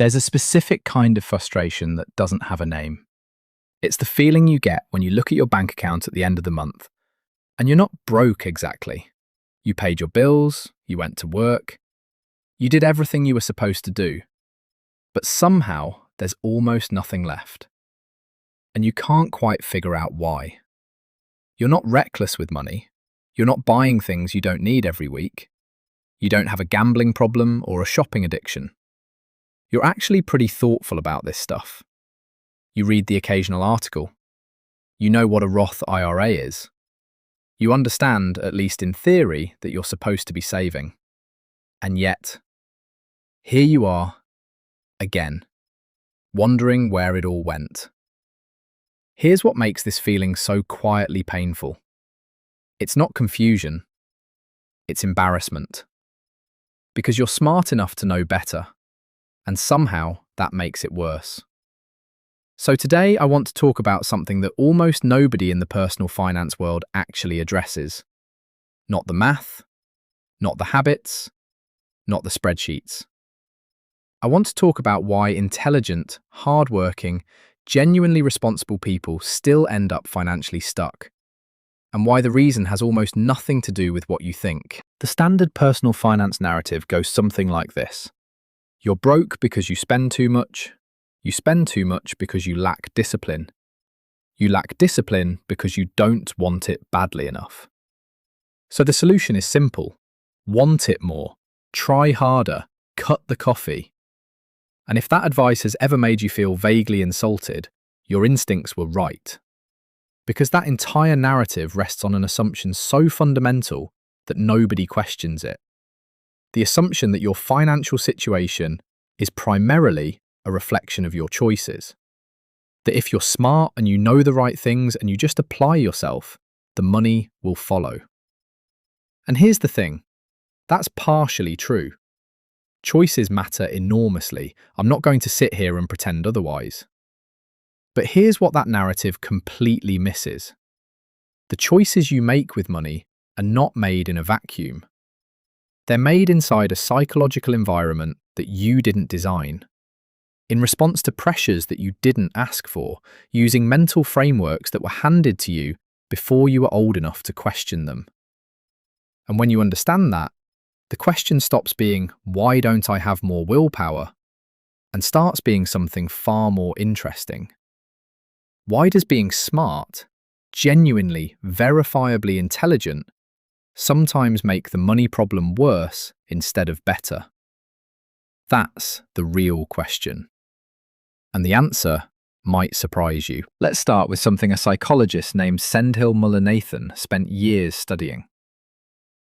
There's a specific kind of frustration that doesn't have a name. It's the feeling you get when you look at your bank account at the end of the month, and you're not broke exactly. You paid your bills, you went to work, you did everything you were supposed to do, but somehow there's almost nothing left. And you can't quite figure out why. You're not reckless with money. You're not buying things you don't need every week. You don't have a gambling problem or a shopping addiction. You're actually pretty thoughtful about this stuff. You read the occasional article. You know what a Roth IRA is. You understand, at least in theory, that you're supposed to be saving. And yet, here you are, again, wondering where it all went. Here's what makes this feeling so quietly painful. It's not confusion, it's embarrassment. Because you're smart enough to know better, and somehow that makes it worse. So today I want to talk about something that almost nobody in the personal finance world actually addresses. Not the math, not the habits, not the spreadsheets. I want to talk about why intelligent, hardworking, genuinely responsible people still end up financially stuck, and why the reason has almost nothing to do with what you think. The standard personal finance narrative goes something like this. You're broke because you spend too much. You spend too much because you lack discipline. You lack discipline because you don't want it badly enough. So the solution is simple. Want it more. Try harder. Cut the coffee. And if that advice has ever made you feel vaguely insulted, your instincts were right. Because that entire narrative rests on an assumption so fundamental that nobody questions it. The assumption that your financial situation is primarily a reflection of your choices. That if you're smart and you know the right things and you just apply yourself, the money will follow. And here's the thing, that's partially true. Choices matter enormously. I'm not going to sit here and pretend otherwise. But here's what that narrative completely misses. The choices you make with money are not made in a vacuum. They're made inside a psychological environment that you didn't design, in response to pressures that you didn't ask for, using mental frameworks that were handed to you before you were old enough to question them. And when you understand that, the question stops being, why don't I have more willpower? And starts being something far more interesting. Why does being smart, genuinely, verifiably intelligent, sometimes make the money problem worse instead of better? That's the real question. And the answer might surprise you. Let's start with something a psychologist named Sendhil Mullainathan spent years studying.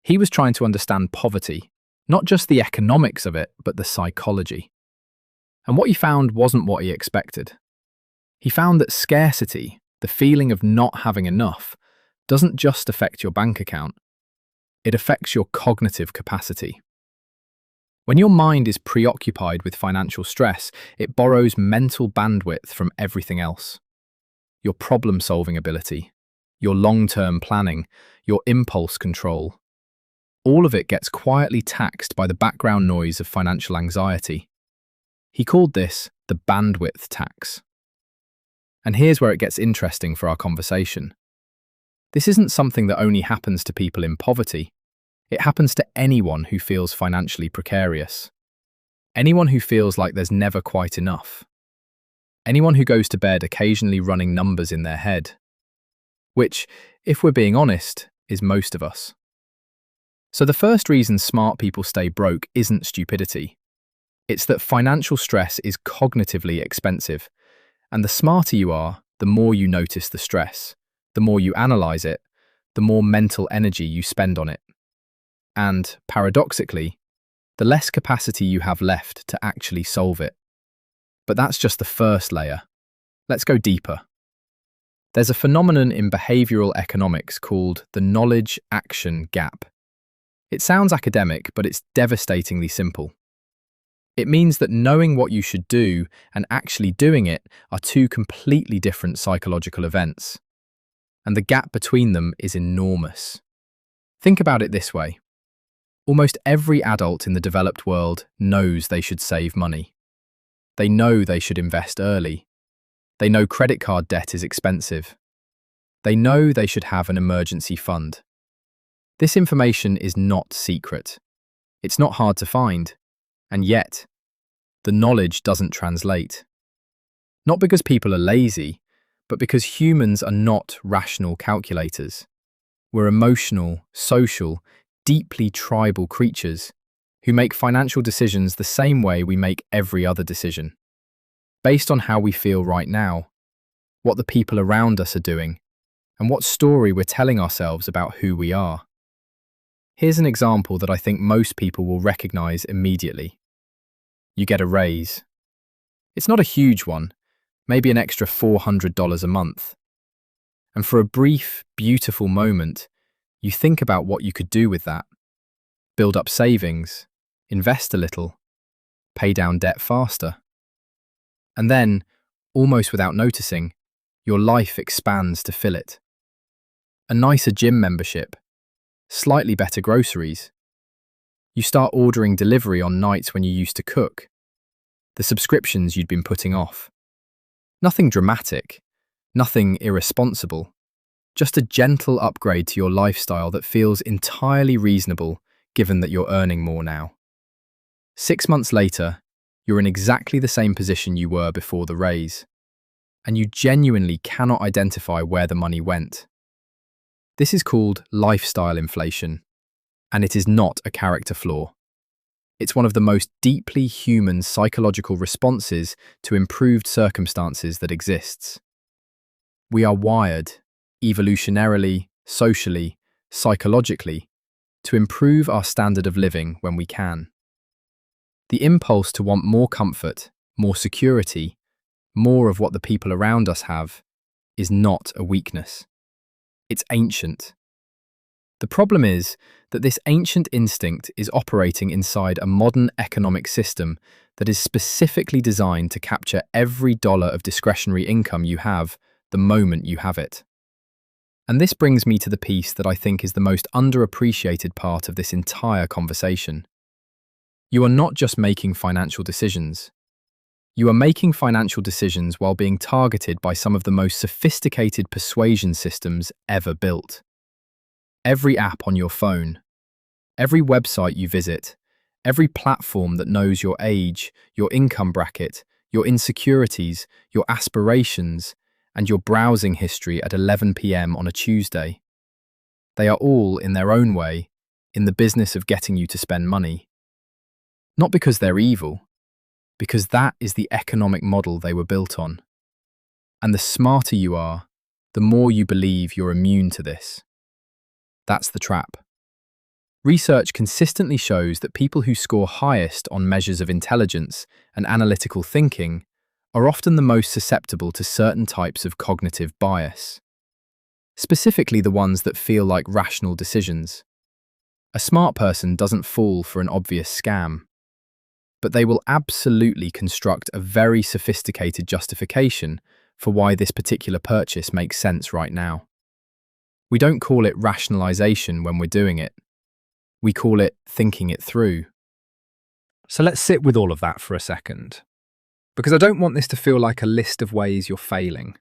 He was trying to understand poverty, not just the economics of it, but the psychology. And what he found wasn't what he expected. He found that scarcity, the feeling of not having enough, doesn't just affect your bank account. It affects your cognitive capacity. When your mind is preoccupied with financial stress, it borrows mental bandwidth from everything else. Your problem-solving ability, your long-term planning, your impulse control. All of it gets quietly taxed by the background noise of financial anxiety. He called this the bandwidth tax. And here's where it gets interesting for our conversation. This isn't something that only happens to people in poverty. It happens to anyone who feels financially precarious. Anyone who feels like there's never quite enough. Anyone who goes to bed occasionally running numbers in their head. Which, if we're being honest, is most of us. So the first reason smart people stay broke isn't stupidity. It's that financial stress is cognitively expensive. And the smarter you are, the more you notice the stress, the more you analyze it, the more mental energy you spend on it. And, paradoxically, the less capacity you have left to actually solve it. But that's just the first layer. Let's go deeper. There's a phenomenon in behavioral economics called the knowledge-action gap. It sounds academic, but it's devastatingly simple. It means that knowing what you should do and actually doing it are two completely different psychological events. And the gap between them is enormous. Think about it this way. Almost every adult in the developed world knows they should save money. They know they should invest early. They know credit card debt is expensive. They know they should have an emergency fund. This information is not secret. It's not hard to find. And yet, the knowledge doesn't translate. Not because people are lazy, but because humans are not rational calculators. We're emotional, social, deeply tribal creatures who make financial decisions the same way we make every other decision, based on how we feel right now, what the people around us are doing, and what story we're telling ourselves about who we are. Here's an example that I think most people will recognize immediately. You get a raise. It's not a huge one, maybe an extra $400 a month. And for a brief, beautiful moment, you think about what you could do with that. Build up savings, invest a little, pay down debt faster. And then, almost without noticing, your life expands to fill it. A nicer gym membership, slightly better groceries. You start ordering delivery on nights when you used to cook. The subscriptions you'd been putting off. Nothing dramatic, nothing irresponsible. Just a gentle upgrade to your lifestyle that feels entirely reasonable given that you're earning more now. 6 months later, you're in exactly the same position you were before the raise, and you genuinely cannot identify where the money went. This is called lifestyle inflation, and it is not a character flaw. It's one of the most deeply human psychological responses to improved circumstances that exists. We are wired, evolutionarily, socially, psychologically, to improve our standard of living when we can. The impulse to want more comfort, more security, more of what the people around us have, is not a weakness. It's ancient. The problem is that this ancient instinct is operating inside a modern economic system that is specifically designed to capture every dollar of discretionary income you have the moment you have it. And this brings me to the piece that I think is the most underappreciated part of this entire conversation. You are not just making financial decisions. You are making financial decisions while being targeted by some of the most sophisticated persuasion systems ever built. Every app on your phone, every website you visit, every platform that knows your age, your income bracket, your insecurities, your aspirations, and your browsing history at 11 p.m. on a Tuesday. They are all, in their own way, in the business of getting you to spend money. Not because they're evil, because that is the economic model they were built on. And the smarter you are, the more you believe you're immune to this. That's the trap. Research consistently shows that people who score highest on measures of intelligence and analytical thinking are often the most susceptible to certain types of cognitive bias, specifically the ones that feel like rational decisions. A smart person doesn't fall for an obvious scam, but they will absolutely construct a very sophisticated justification for why this particular purchase makes sense right now. We don't call it rationalization when we're doing it. We call it thinking it through. So let's sit with all of that for a second, because I don't want this to feel like a list of ways you're failing.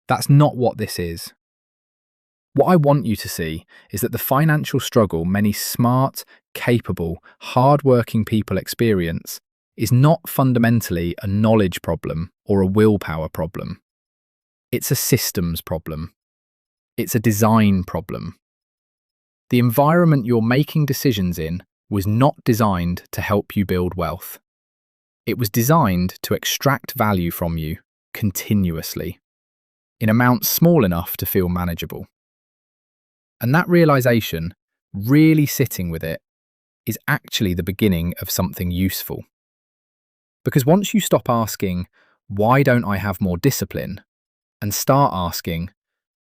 That's not what this is. What I want you to see is that the financial struggle many smart, capable, hardworking people experience is not fundamentally a knowledge problem or a willpower problem. It's a systems problem. It's a design problem. The environment you're making decisions in was not designed to help you build wealth. It was designed to extract value from you continuously, in amounts small enough to feel manageable. And that realization, really sitting with it, is actually the beginning of something useful. Because once you stop asking, why don't I have more discipline, and start asking,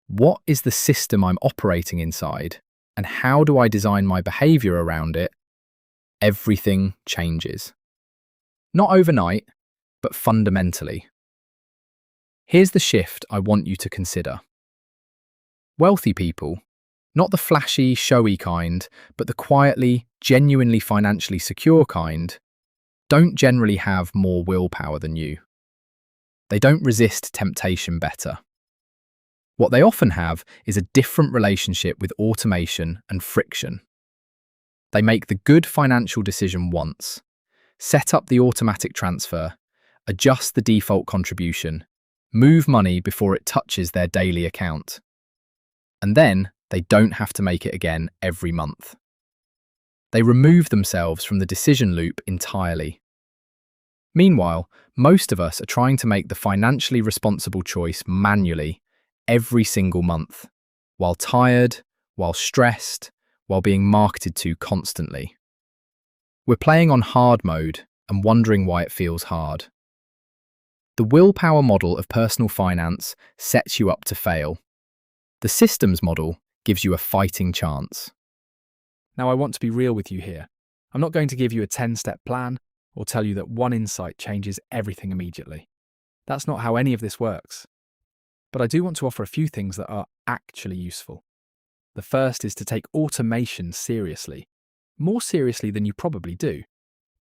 what is the system I'm operating inside, and how do I design my behavior around it, everything changes. Not overnight, but fundamentally. Here's the shift I want you to consider. Wealthy people, not the flashy, showy kind, but the quietly, genuinely financially secure kind, don't generally have more willpower than you. They don't resist temptation better. What they often have is a different relationship with automation and friction. They make the good financial decision once, set up the automatic transfer, adjust the default contribution, move money before it touches their daily account. And then they don't have to make it again every month. They remove themselves from the decision loop entirely. Meanwhile, most of us are trying to make the financially responsible choice manually every single month, while tired, while stressed, while being marketed to constantly. We're playing on hard mode and wondering why it feels hard. The willpower model of personal finance sets you up to fail. The systems model gives you a fighting chance. Now, I want to be real with you here. I'm not going to give you a 10-step plan or tell you that one insight changes everything immediately. That's not how any of this works. But I do want to offer a few things that are actually useful. The first is to take automation seriously, more seriously than you probably do.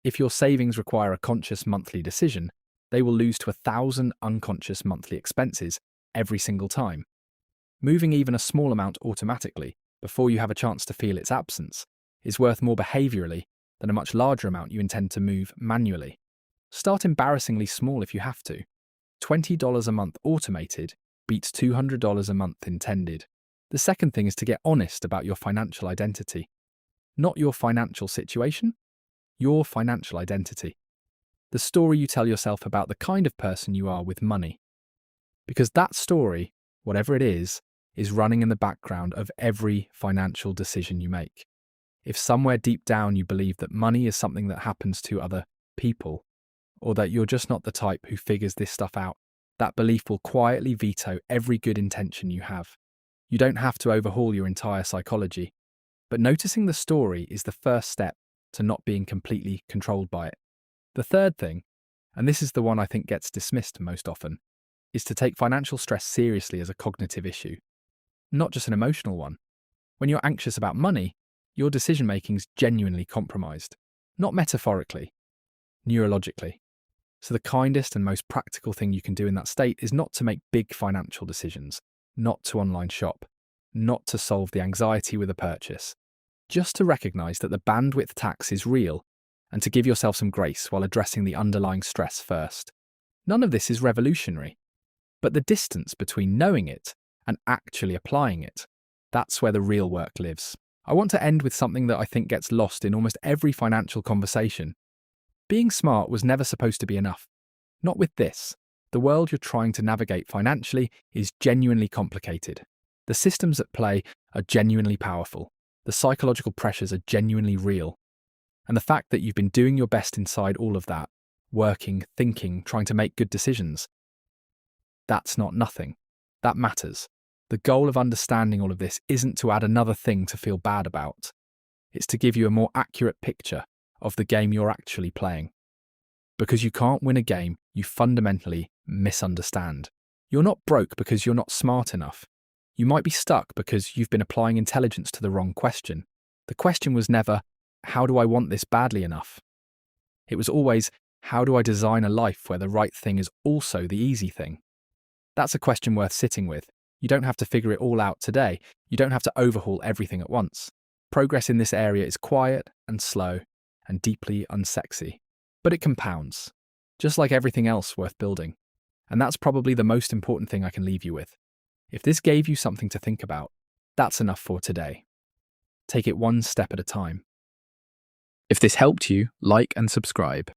If your savings require a conscious monthly decision, they will lose to 1,000 unconscious monthly expenses every single time. Moving even a small amount automatically before you have a chance to feel its absence is worth more behaviourally than a much larger amount you intend to move manually. Start embarrassingly small if you have to. $20 a month automated beats $200 a month intended. The second thing is to get honest about your financial identity. Not your financial situation, your financial identity. The story you tell yourself about the kind of person you are with money. Because that story, whatever it is running in the background of every financial decision you make. If somewhere deep down you believe that money is something that happens to other people, or that you're just not the type who figures this stuff out, that belief will quietly veto every good intention you have. You don't have to overhaul your entire psychology, but noticing the story is the first step to not being completely controlled by it. The third thing, and this is the one I think gets dismissed most often, is to take financial stress seriously as a cognitive issue, not just an emotional one. When you're anxious about money, your decision-making's genuinely compromised, not metaphorically, neurologically. So the kindest and most practical thing you can do in that state is not to make big financial decisions, not to online shop, not to solve the anxiety with a purchase, just to recognise that the bandwidth tax is real and to give yourself some grace while addressing the underlying stress first. None of this is revolutionary, but the distance between knowing it and actually applying it, that's where the real work lives. I want to end with something that I think gets lost in almost every financial conversation. Being smart was never supposed to be enough. Not with this. The world you're trying to navigate financially is genuinely complicated. The systems at play are genuinely powerful. The psychological pressures are genuinely real. And the fact that you've been doing your best inside all of that, working, thinking, trying to make good decisions, that's not nothing. That matters. The goal of understanding all of this isn't to add another thing to feel bad about. It's to give you a more accurate picture of the game you're actually playing. Because you can't win a game you fundamentally misunderstand. You're not broke because you're not smart enough. You might be stuck because you've been applying intelligence to the wrong question. The question was never, how do I want this badly enough? It was always, how do I design a life where the right thing is also the easy thing? That's a question worth sitting with. You don't have to figure it all out today. You don't have to overhaul everything at once. Progress in this area is quiet and slow and deeply unsexy. But it compounds, just like everything else worth building. And that's probably the most important thing I can leave you with. If this gave you something to think about, that's enough for today. Take it one step at a time. If this helped you, like and subscribe.